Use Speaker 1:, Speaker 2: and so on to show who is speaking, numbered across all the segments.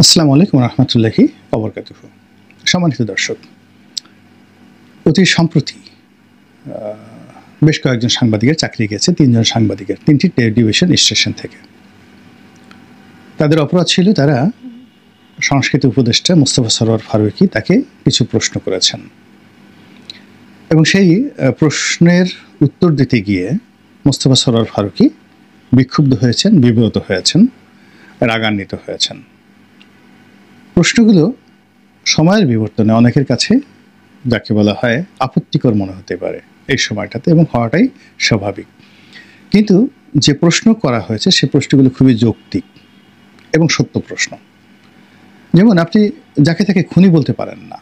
Speaker 1: আসসালামু আলাইকুম রহমতুল্লাহি ওবরকাতুহু। সম্মানিত দর্শক, অতি সম্প্রতি বেশ কয়েকজন সাংবাদিকের চাকরি গেছে, ৩ জন সাংবাদিকের ৩টি টেলিভিশন স্টেশন থেকে। তাদের অপরাধ ছিল তারা সংস্কৃতি উপদেষ্টা মোস্তফা সরোয়ার ফারুকী তাকে কিছু প্রশ্ন করেছেন এবং সেই প্রশ্নের উত্তর দিতে গিয়ে মোস্তফা সরোয়ার ফারুকী বিক্ষুব্ধ হয়েছেন, বিব্রত হয়েছেন, রাগান্বিত হয়েছেন। প্রশ্নগুলো সময়ের বিবর্তনে অনেকের কাছে যাকে বলা হয় আপত্তিকর মনে হতে পারে এই সময়টাতে, এবং হওয়াটাই স্বাভাবিক। কিন্তু যে প্রশ্ন করা হয়েছে সে প্রশ্নগুলো খুবই যৌক্তিক এবং সত্য প্রশ্ন। যেমন আপনি যাকে তাকে খুনি বলতে পারেন না,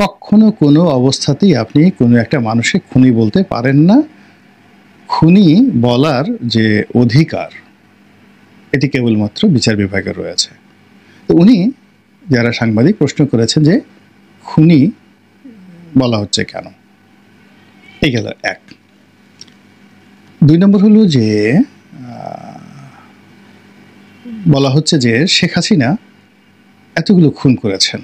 Speaker 1: কখনো কোনো অবস্থাতেই আপনি কোনো একটা মানুষকে খুনি বলতে পারেন না। খুনি বলার যে অধিকার এটি কেবলমাত্র বিচার বিভাগে রয়েছে। তো উনি যারা সাংবাদিক প্রশ্ন করেছেন যে খুনি বলা হচ্ছে কেন, এই গেল এক। ২ নম্বর হলো যে বলা হচ্ছে যে শেখ হাসিনা এতগুলো খুন করেছেন,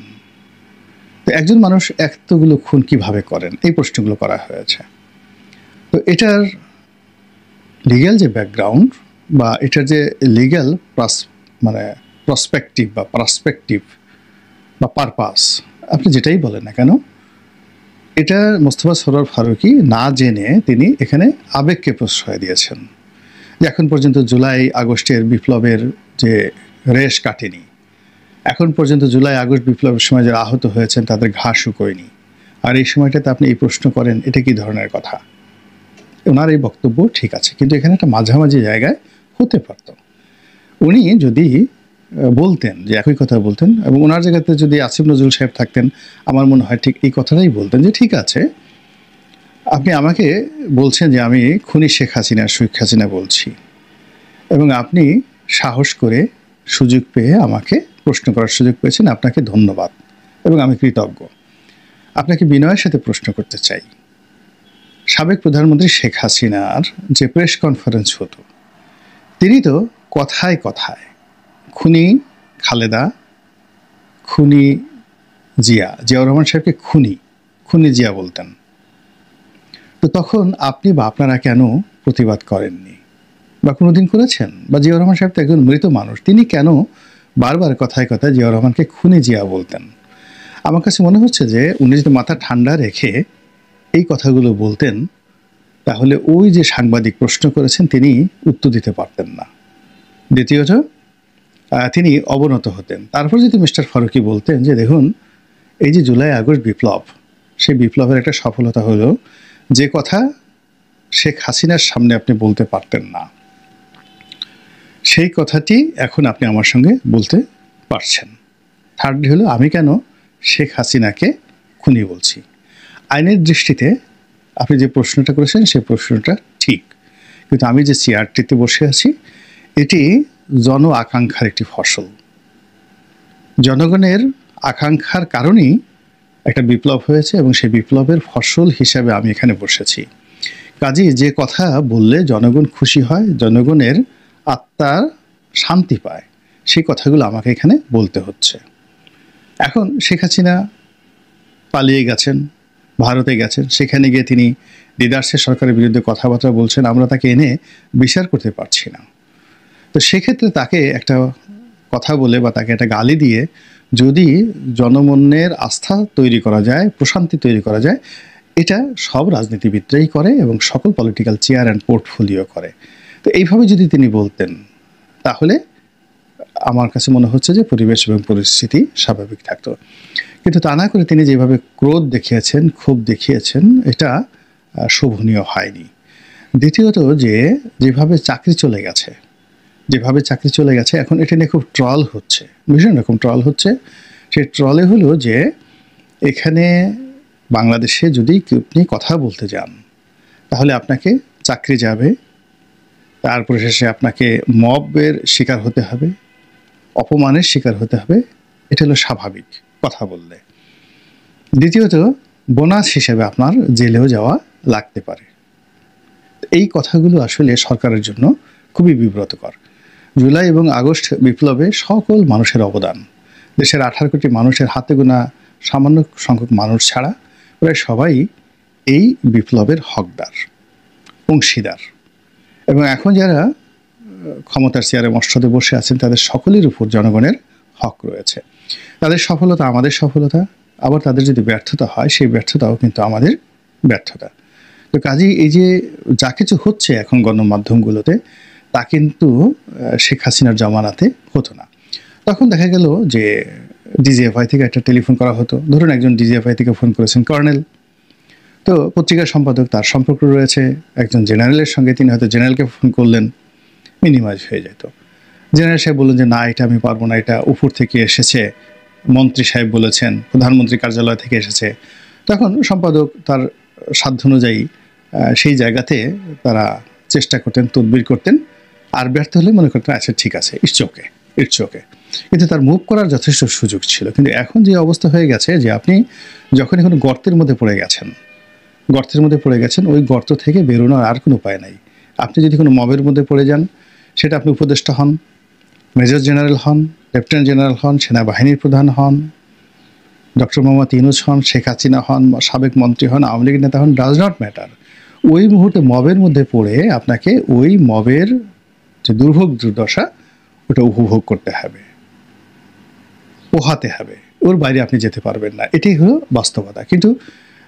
Speaker 1: তো একজন মানুষ এতগুলো খুন কিভাবে করেন, এই প্রশ্নগুলো করা হয়েছে। তো এটার লিগ্যাল যে ব্যাকগ্রাউন্ড বা এটার যে লিগ্যাল প্রসপেক্টিভ বা পারপাস, আপনি যেটাই বলেন না কেন, এটা মোস্তফা সরোয়ার ফারুকী না জেনে তিনি এখানে আবেগকে প্রশ্রয় দিয়েছেন যে এখন পর্যন্ত জুলাই আগস্টের বিপ্লবের যে রেশ কাটেনি, এখন পর্যন্ত জুলাই আগস্ট বিপ্লবের সময় যারা আহত হয়েছেন তাদের ঘা শুকোয়নি, আর এই সময়টাতে আপনি এই প্রশ্ন করেন, এটা কি ধরনের কথা? ওনার এই বক্তব্য ঠিক আছে, কিন্তু এখানে একটা মাঝামাঝি জায়গায় হতে পারত। উনি যদি বলতেন যে একই কথা বলতেন, এবং ওনার জায়গাতে যদি আসিফ নজরুল সাহেব থাকতেন আমার মনে হয় ঠিক এই কথাটাই বলতেন যে ঠিক আছে, আপনি আমাকে বলছেন যে আমি খুনি শেখ হাসিনা বলছি, এবং আপনি সাহস করে সুযোগ পেয়ে আমাকে প্রশ্ন করার সুযোগ পেয়েছেন, আপনাকে ধন্যবাদ এবং আমি কৃতজ্ঞ। আপনাকে বিনয়ের সাথে প্রশ্ন করতে চাই, সাবেক প্রধানমন্ত্রী শেখ হাসিনার যে প্রেস কনফারেন্স হতো, তিনি তো কথায় কথায় খুনি খালেদা, খুনি জিয়াউর রহমান সাহেবকে খুনি জিয়া বলতেন। তো তখন আপনি বা আপনারা কেন প্রতিবাদ করেননি বা কোনোদিন করেছেন? বা জিয়াউর রহমান সাহেব তো একজন মৃত মানুষ, তিনি কেন বারবার কথায় কথায় জিয়াউর রহমানকে খুনি জিয়া বলতেন? আমার কাছে মনে হচ্ছে যে উনি যদি মাথা ঠান্ডা রেখে এই কথাগুলো বলতেন তাহলে ওই যে সাংবাদিক প্রশ্ন করেছেন তিনি উত্তর দিতে পারতেন না। দ্বিতীয়ত তিনি অবনত হতেন। তারপর যদি মিস্টার ফারুকী বলতেন যে দেখুন, এই যে জুলাই আগস্ট বিপ্লব, সেই বিপ্লবের একটা সফলতা হলো যে কথা শেখ হাসিনার সামনে আপনি বলতে পারতেন না, সেই কথাটি এখন আপনি আমার সঙ্গে বলতে পারছেন। থার্ডলি হলো আমি কেন শেখ হাসিনাকে খুনি বলছি। আইনের দৃষ্টিতে আপনি যে প্রশ্নটা করেছেন সেই প্রশ্নটা ঠিক, কিন্তু আমি যে চেয়ারটিতে বসে আছি এটি জন আকাঙ্ক্ষার একটি ফসল। জনগণের আকাঙ্ক্ষার কারণেই একটা বিপ্লব হয়েছে এবং সেই বিপ্লবের ফসল হিসাবে আমি এখানে বসেছি। কাজেই যে কথা বললে জনগণ খুশি হয়, জনগণের আত্মার শান্তি পায়, সেই কথাগুলো আমাকে এখানে বলতে হচ্ছে। এখন শেখ হাসিনা পালিয়ে গেছেন, ভারতে গেছেন, সেখানে গিয়ে তিনি দিদার্সের সরকারের বিরুদ্ধে কথাবার্তা বলছেন, আমরা তাকে এনে বিচার করতে পারছি না। তো সেক্ষেত্রে তাকে একটা কথা বলে বা তাকে একটা গালি দিয়ে যদি জনমনের আস্থা তৈরি করা যায়, প্রশান্তি তৈরি করা যায়, এটা সব রাজনীতিবিদরাই করে এবং সকল পলিটিক্যাল চেয়ার অ্যান্ড পোর্টফোলিও করে। তো এইভাবে যদি তিনি বলতেন তাহলে আমার কাছে মনে হচ্ছে যে পরিবেশ এবং পরিস্থিতি স্বাভাবিক থাকতো। কিন্তু তা না করে তিনি যেভাবে ক্রোধ দেখিয়েছেন, ক্ষোভ দেখিয়েছেন, এটা শোভনীয় হয়নি। দ্বিতীয়ত যেভাবে চাকরি চলে গেছে এখন এটা নিয়ে খুব ট্রল হচ্ছে, ভীষণ রকম ট্রল হচ্ছে। সেই ট্রলে হলো যে এখানে বাংলাদেশে যদি আপনি কথা বলতে যান তাহলে আপনাকে চাকরি যাবে, তারপরে শেষে আপনাকে মবের শিকার হতে হবে, অপমানের শিকার হতে হবে, এটা হলো স্বাভাবিক কথা বললে। দ্বিতীয়ত বোনাস হিসেবে আপনার জেলেও যাওয়া লাগতে পারে। এই কথাগুলো আসলে সরকারের জন্য খুবই বিব্রতকর। জুলাই এবং আগস্ট বিপ্লবে সকল মানুষের অবদান, দেশের 18 কোটি মানুষের হাতে গোনা সামান্য সংখ্যক মানুষ ছাড়া প্রায় সবাই এই বিপ্লবের হকদার, অংশীদার। এবং এখন যারা ক্ষমতার চেয়ারে মসনদে বসে আছেন তাদের সকলের উপর জনগণের হক রয়েছে। তাদের সফলতা আমাদের সফলতা, আবার তাদের যদি ব্যর্থতা হয় সেই ব্যর্থতাও কিন্তু আমাদের ব্যর্থতা। তো কাজেই এই যে যা কিছু হচ্ছে এখন গণমাধ্যমগুলোতে তা কিন্তু শেখ হাসিনার জামানাতে হতো না। তখন দেখা গেল যে ডিজিএফআই থেকে একটা টেলিফোন করা হতো, ধরুন একজন ডিজিএফআই থেকে ফোন করেছেন কর্নেল, তো পত্রিকার সম্পাদক তার সম্পর্ক রয়েছে একজন জেনারেলের সঙ্গে, তিনি হয়তো জেনারেলকে ফোন করলেন, মিনিমাইজ হয়ে যেত। জেনারেল সাহেব বললেন যে না এটা আমি পারবো না, এটা উপর থেকে এসেছে, মন্ত্রী সাহেব বলেছেন, প্রধানমন্ত্রী কার্যালয় থেকে এসেছে। তখন সম্পাদক তার সাধ্য অনুযায়ী সেই জায়গাতে তারা চেষ্টা করতেন, তদবির করতেন, আর ব্যর্থ হলে মনে করতেন আচ্ছা ঠিক আছে, ইটস ওকে। কিন্তু তার মুভ করার যথেষ্ট সুযোগ ছিল। কিন্তু এখন যে অবস্থা হয়ে গেছে যে আপনি যখনই কোনো গর্তের মধ্যে পড়ে গেছেন, ওই গর্ত থেকে বেরোনোর আর কোনো উপায় নাই। আপনি যদি কোনো মবের মধ্যে পড়ে যান, সেটা আপনি উপদেষ্টা হন, মেজর জেনারেল হন, লেফটেন্যান্ট জেনারেল হন, সেনাবাহিনীর প্রধান হন, ডক্টর মোহাম্মদ ইউনূস হন, শেখ হাসিনা হন, সাবেক মন্ত্রী হন, আওয়ামী লীগের নেতা হন, ডাজ নট ম্যাটার। ওই মুহূর্তে মবের মধ্যে পড়ে আপনাকে ওই মবের যে দুর্ভোগ দুর্দশা ওটা উপভোগ করতে হবে, পোহাতে হবে, ওর বাইরে আপনি যেতে পারবেন না। এটাই হলো বাস্তবতা। কিন্তু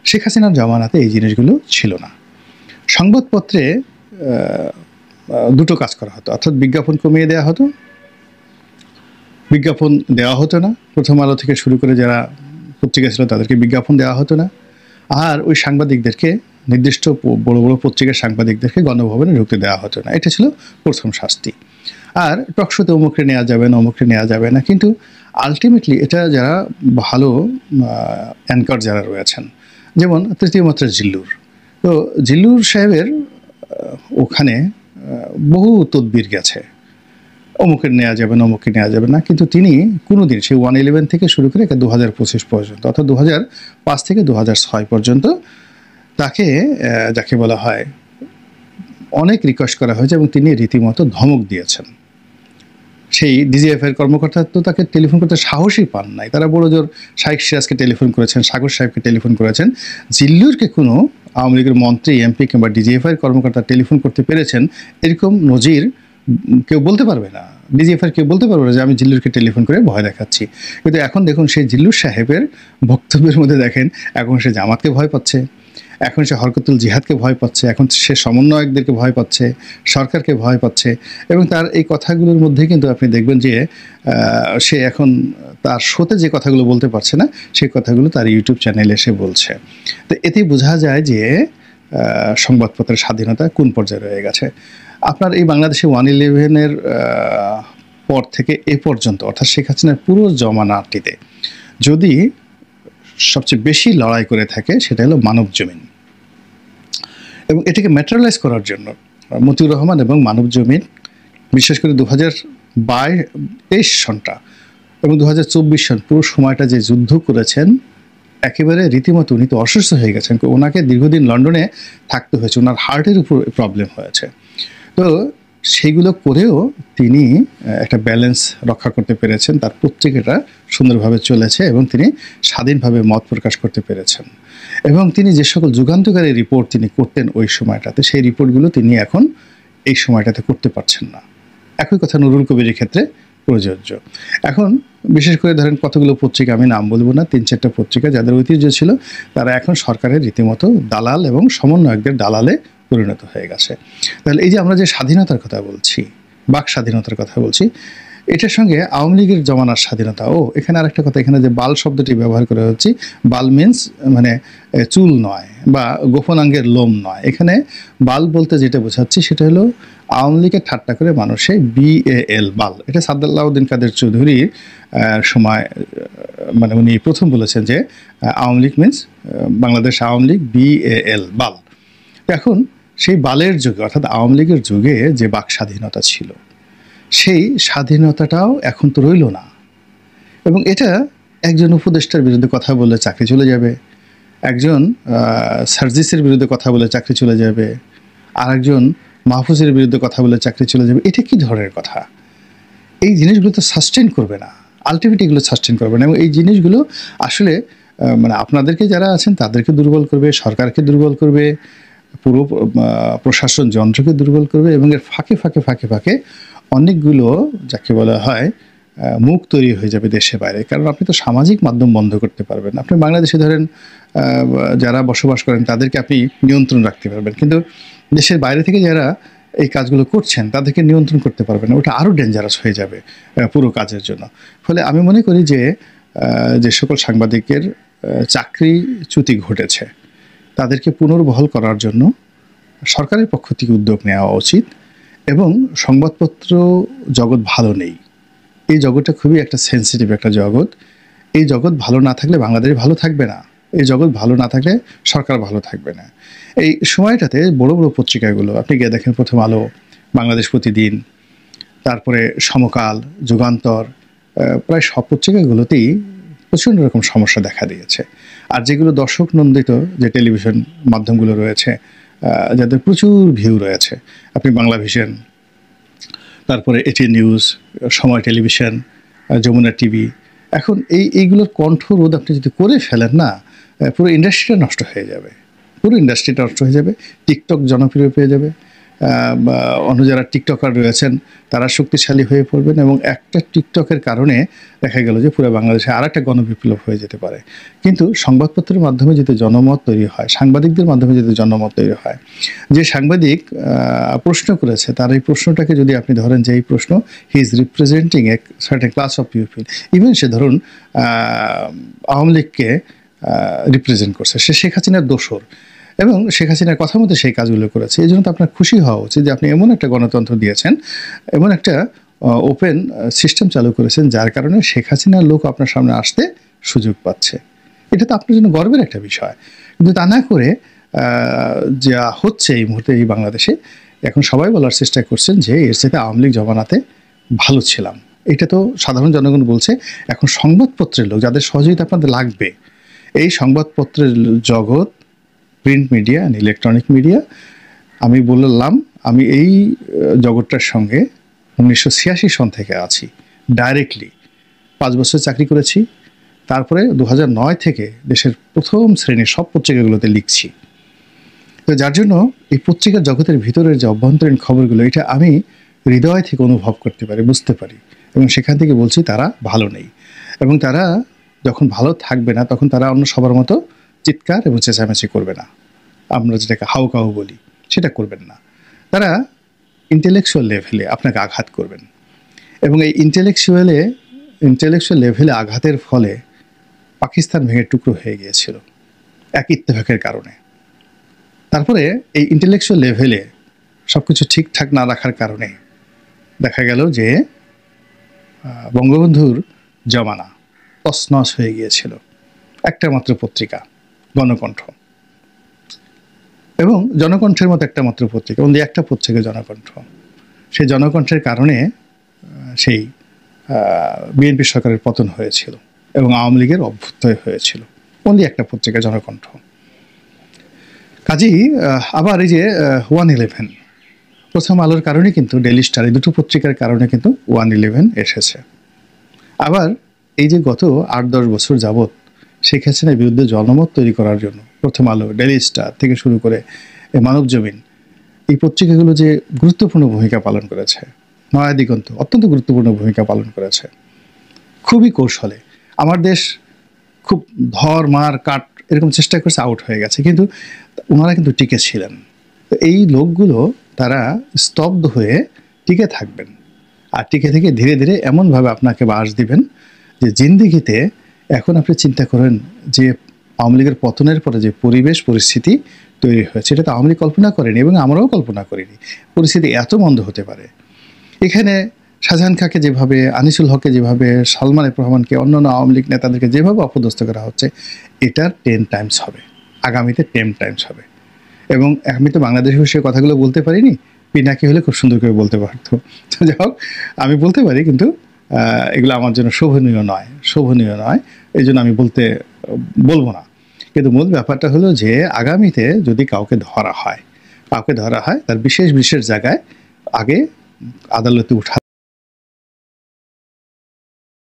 Speaker 1: শেখ হাসিনার জামানাতে এই জিনিসগুলো ছিল না। সংবাদপত্রে দুটো কাজ করা হতো, অর্থাৎ বিজ্ঞাপন কমিয়ে দেওয়া হতো, বিজ্ঞাপন দেওয়া হতো না। প্রথম আলো থেকে শুরু করে যারা পত্রিকা ছিল তাদেরকে বিজ্ঞাপন দেওয়া হতো না। আর ওই সাংবাদিকদেরকে, নির্দিষ্ট বড় বড় পত্রিকার সাংবাদিকদেরকে গণভবনে ঢুকতে দেওয়া হতো না। এটা ছিল প্রথম শাস্তি। আর টকশোতে অমুকরে নেওয়া যাবে না, অমুকরে নেওয়া যাবে না। কিন্তু আলটিমেটলি এটা যারা ভালো অ্যাঙ্কার যারা রয়েছেন, যেমন তৃতীয় মাত্রার জিল্লুর, তো জিল্লুর সাহেবের ওখানে বহু তদবির গেছে, অমুকের নেওয়া যাবে না, অমুকে নেওয়া যাবে না। কিন্তু তিনি কোনোদিন সেই 111 থেকে শুরু করে 2025 পর্যন্ত, অর্থাৎ 2005 থেকে 2006 পর্যন্ত তাকে, যাকে বলা হয়, অনেক রিকোয়েস্ট করা হয়েছে এবং তিনি রীতিমতো ধমক দিয়েছেন। সেই ডিজিএফআইয়ের কর্মকর্তা তো তাকে টেলিফোন করতে সাহসই পান নাই। তারা বড় জোর শাইখ সিরাজকে টেলিফোন করেছেন, সাগর সাহেবকে টেলিফোন করেছেন। জিল্লুরকে কোনো আওয়ামী লীগের মন্ত্রী, এমপি কিংবা ডিজিএফআইয়ের কর্মকর্তা টেলিফোন করতে পেরেছেন এরকম নজির কেউ বলতে পারবে না। ডিজিএফআইয়ের কেউ বলতে পারবে না যে আমি জিল্লুরকে টেলিফোন করে ভয় দেখাচ্ছি। কিন্তু এখন দেখুন সেই জিল্লুর সাহেবের বক্তব্যের মধ্যে দেখেন এখন সে জামাতকে ভয় পাচ্ছে, এখন সে হরকতুল জিহাদকে ভয় পাচ্ছে, এখন সে সমন্বয়কদেরকে ভয় পাচ্ছে, সরকারকে ভয় পাচ্ছে। এবং তার এই কথাগুলোর মধ্যে কিন্তু আপনি দেখবেন যে সে এখন তার শোতে যে কথাগুলো বলতে পারছে না সেই কথাগুলো তার ইউটিউব চ্যানেলে এসে বলছে। তো এতেই বোঝা যায় যে সংবাদপত্রের স্বাধীনতা কোন পর্যায়ে রয়ে গেছে। আপনার এই বাংলাদেশে 111-এর পর থেকে এ পর্যন্ত, অর্থাৎ শেখ হাসিনার পুরো জমানাটিতে যদি সবচেয়ে বেশি লড়াই করে থাকে সেটা হলো মানব জমিন। এবং এটাকে ম্যাটেরিয়ালাইজ করার জন্য মতিউর রহমান এবং মানব জমিন, বিশেষ করে 2022 সনটা এবং 2024 সন পুরো সময়টা যে যুদ্ধ করেছেন, একেবারে রীতিমতো উনি তো অসুস্থ হয়ে গেছেন, ওনাকে দীর্ঘদিন লন্ডনে থাকতে হয়েছে, ওনার হার্টের উপর প্রবলেম হয়েছে। তো সেইগুলো করেও তিনি একটা ব্যালেন্স রক্ষা করতে পেরেছেন, তার পত্রিকাটা সুন্দরভাবে চলেছে এবং তিনি স্বাধীনভাবে মত প্রকাশ করতে পেরেছেন। এবং তিনি যে সকল যুগান্তকারী রিপোর্ট তিনি করতেন ওই সময়টাতে, সেই রিপোর্টগুলো তিনি এখন এই সময়টাতে করতে পারছেন না। একই কথা নুরুল কবিরের ক্ষেত্রে প্রযোজ্য। এখন বিশেষ করে ধরেন কতগুলো পত্রিকা, আমি নাম বলবো না, 3-4টা পত্রিকা যাদের ঐতিহ্য ছিল, তারা এখন সরকারের রীতিমতো দালাল এবং সমন্বয়কদের দালালে পরিণত হয়ে গেছে। তাহলে এই যে আমরা যে স্বাধীনতার কথা বলছি, বাক স্বাধীনতার কথা বলছি, এটার সঙ্গে আওয়ামী লীগের জমানার স্বাধীনতা, এখানে আরেকটা কথা, এখানে যে বাল শব্দটি ব্যবহার করা হচ্ছে, বাল মিন্স মানে চুল নয় বা গোপনাঙ্গের লোম নয়। এখানে বাল বলতে যেটা বোঝাচ্ছি সেটা হলো আওয়ামী লীগের ঠাট্টা করে মানুষে BAL বাল, এটা সাদ্দাল্লাউদ্দিন কাদের চৌধুরীর সময় মানে উনি প্রথম বলেছেন যে আওয়ামী লীগ মিন্স বাংলাদেশ আওয়ামী লীগ BAL বাল। এখন সেই বালের যুগে, অর্থাৎ আওয়ামী লীগের যুগে যে বাক স্বাধীনতা ছিল, সেই স্বাধীনতাটাও এখন তো রইল না। এবং এটা একজন উপদেষ্টার বিরুদ্ধে কথা বললে চাকরি চলে যাবে, একজন সার্জিসের বিরুদ্ধে কথা বলে চাকরি চলে যাবে, আর একজন মাহফুজের বিরুদ্ধে কথা বলে চাকরি চলে যাবে। এটা কি ধরনের কথা? এই জিনিসগুলো তো সাস্টেন করবে না, আলটিমেটলি এগুলো সাস্টেন করবে না, এবং এই জিনিসগুলো আসলে মানে আপনাদেরকে যারা আছেন তাদেরকে দুর্বল করবে, সরকারকে দুর্বল করবে, পুরো প্রশাসন যন্ত্রকে দুর্বল করবে, এবং এর ফাঁকে ফাঁকে ফাঁকে ফাঁকে অনেকগুলো যাকে বলা হয় মুখ তৈরি হয়ে যাবে দেশে বাইরে। কারণ আপনি তো সামাজিক মাধ্যম বন্ধ করতে পারবেন। আপনি বাংলাদেশে ধরেন যারা বসবাস করেন তাদেরকে আপনি নিয়ন্ত্রণ রাখতে পারবেন, কিন্তু দেশের বাইরে থেকে যারা এই কাজগুলো করছেন তাদেরকে নিয়ন্ত্রণ করতে পারবেন না। ওটা আরও ডেঞ্জারাস হয়ে যাবে পুরো কাজের জন্য। ফলে আমি মনে করি যে যে সকল সাংবাদিকের চাকরিচ্যুতি ঘটেছে তাদেরকে পুনর্বহাল করার জন্য সরকারের পক্ষ থেকে উদ্যোগ নেওয়া উচিত। এবং সংবাদপত্র জগৎ ভালো নেই, এই জগৎটা খুবই একটা সেন্সিটিভ একটা জগৎ। এই জগৎ ভালো না থাকলে বাংলাদেশ ভালো থাকবে না, এই জগৎ ভালো না থাকলে সরকার ভালো থাকবে না। এই সময়টাতে বড় বড় পত্রিকাগুলো আপনি গিয়ে দেখেন, প্রথম আলো, বাংলাদেশ প্রতিদিন, তারপরে সমকাল, যুগান্তর, প্রায় সব পত্রিকাগুলোতেই প্রচণ্ড রকম সমস্যা দেখা দিয়েছে। আর যেগুলো দর্শক নন্দিত যে টেলিভিশন মাধ্যমগুলো রয়েছে, যাদের প্রচুর ভিউ রয়েছে, আপনি বাংলা ভিশন, তারপরে এটি নিউজ, সময় টেলিভিশন, যমুনা টিভি, এখন এইগুলোর কণ্ঠরোধ আপনি যদি করে ফেলেন না, পুরো ইন্ডাস্ট্রিটা নষ্ট হয়ে যাবে, পুরো ইন্ডাস্ট্রিটা নষ্ট হয়ে যাবে। টিকটক জনপ্রিয় পেয়ে যাবে, অন্য যারা টিকটকার রয়েছেন তারা শক্তিশালী হয়ে পড়বেন, এবং একটা টিকটকের কারণে দেখা গেল যে পুরো বাংলাদেশে আর একটা গণবিপ্লব হয়ে যেতে পারে। কিন্তু সংবাদপত্রের মাধ্যমে যদি জনমত তৈরি হয়, সাংবাদিকদের মাধ্যমে যদি জনমত তৈরি হয়, যে সাংবাদিক প্রশ্ন করেছে তার এই প্রশ্নটাকে যদি আপনি ধরেন যে এই প্রশ্ন he is representing a certain class of people, even say ধরুন আওয়ামী লীগকে রিপ্রেজেন্ট করছে, সে শেখ হাসিনার দোসর এবং শেখ হাসিনার কথা মতো সেই কাজগুলো করেছে, এই জন্য তো আপনার খুশি হওয়া উচিত যে আপনি এমন একটা গণতন্ত্র দিয়েছেন, এমন একটা ওপেন সিস্টেম চালু করেছেন যার কারণে শেখ হাসিনার লোক আপনার সামনে আসতে সুযোগ পাচ্ছে। এটা তো আপনার জন্য গর্বের একটা বিষয়। কিন্তু তা না করে যা হচ্ছে এই মুহূর্তে এই বাংলাদেশে, এখন সবাই বলার চেষ্টা করছেন যে এর সাথে আওয়ামী লীগ জমানাতে ভালো ছিলাম। এটা তো সাধারণ জনগণ বলছে। এখন সংবাদপত্রের লোক যাদের সহযোগিতা আপনাদের লাগবে, এই সংবাদপত্রের জগৎ, print media and electronic media, আমি বললাম আমি এই জগৎটার সঙ্গে 1986 সন থেকে আছি ডাইরেক্টলি, 5 বছর চাকরি করেছি, তারপরে 2009 থেকে দেশের প্রথম শ্রেণীর সব পত্রিকাগুলোতে লিখছি। তো যার জন্য এই পত্রিকার জগতের ভিতরের যে অভ্যন্তরীণ খবরগুলো, এটা আমি হৃদয় থেকে অনুভব করতে পারি, বুঝতে পারি, এবং সেখান থেকে বলছি তারা ভালো নেই, এবং তারা যখন ভালো থাকবে না তখন তারা অন্য সবার মতো চিৎকার এবং চেঁচামেচি করবে না, আমরা যেটাকে হাউ কাউ বলি সেটা করবেন না। তারা ইন্টেলেকচুয়াল লেভেলে আপনাকে আঘাত করবেন, এবং এই ইন্টেলেকচুয়াল লেভেলে আঘাতের ফলে পাকিস্তান ভেঙে টুকরো হয়ে গিয়েছিল এক ইত্তেফাকের কারণে। তারপরে এই ইন্টেলেকচুয়াল লেভেলে সব কিছু ঠিকঠাক না রাখার কারণে দেখা গেল যে বঙ্গবন্ধুর জমানা তছনছ হয়ে গিয়েছিল। একটা মাত্র পত্রিকা গণকণ্ঠ, এবং জনকণ্ঠের মতো একটা মাত্র পত্রিকা, অনলি একটা পত্রিকা জনকণ্ঠ। সেই জনকণ্ঠের কারণে সেই বিএনপি সরকারের পতন হয়েছিল এবং আওয়ামী লীগের অভ্যুদয় হয়েছিল, অনলি একটা পত্রিকা জনকণ্ঠ। কাজেই আবার এই যে 111, প্রথম আলোর কারণে কিন্তু ডেইলি স্টার, এই দুটো পত্রিকার কারণে কিন্তু 111 এসেছে। আবার এই যে গত 8-10 বছর যাবৎ শেখ হাসিনার বিরুদ্ধে জনমত তৈরি করার জন্য প্রথম আলো, ডেইলি স্টার থেকে শুরু করে মানব জমিন, এই পত্রিকাগুলো যে গুরুত্বপূর্ণ ভূমিকা পালন করেছে, নয়া দিগন্ত অত্যন্ত গুরুত্বপূর্ণ ভূমিকা পালন করেছে, খুবই কৌশলে। আমার দেশ খুব ধর মার কাট এরকম চেষ্টা করছে, আউট হয়ে গেছে, কিন্তু ওনারা কিন্তু টিকে ছিলেন। তো এই লোকগুলো তারা স্তব্ধ হয়ে টিকে থাকবেন, আর টিকে থেকে ধীরে ধীরে এমনভাবে আপনাকে বাস দিবেন যে জিন্দিগিতে এখন আপনি চিন্তা করেন যে আওয়ামী লীগের পতনের পরে যে পরিবেশ পরিস্থিতি তৈরি হয়েছে, এটা তো আওয়ামী লীগ কল্পনা করেনি এবং আমরাও কল্পনা করিনি পরিস্থিতি এত মন্দ হতে পারে। এখানে শাহজাহান খাঁকে যেভাবে, আনিসুল হককে যেভাবে, সালমান এফ রহমানকে, অন্যান্য আওয়ামী লীগ নেতাদেরকে যেভাবে অপদস্থ করা হচ্ছে, এটার 10 টাইমস হবে, আগামীতে 10 টাইমস হবে। এবং আমি তো বাংলাদেশের বিষয়ে কথাগুলো বলতে পারিনি, পিনাকি হলে খুব সুন্দর করে বলতে পারতো। যাই হোক, আমি বলতে পারি, কিন্তু এগুলো আমার জন্য শোভনীয় নয়, এই জন্য আমি বলবো না। কিন্তু মূল ব্যাপারটা হলো যে আগামীতে যদি কাউকে ধরা হয় তার বিশেষ জায়গায় আগে আদালতে উঠা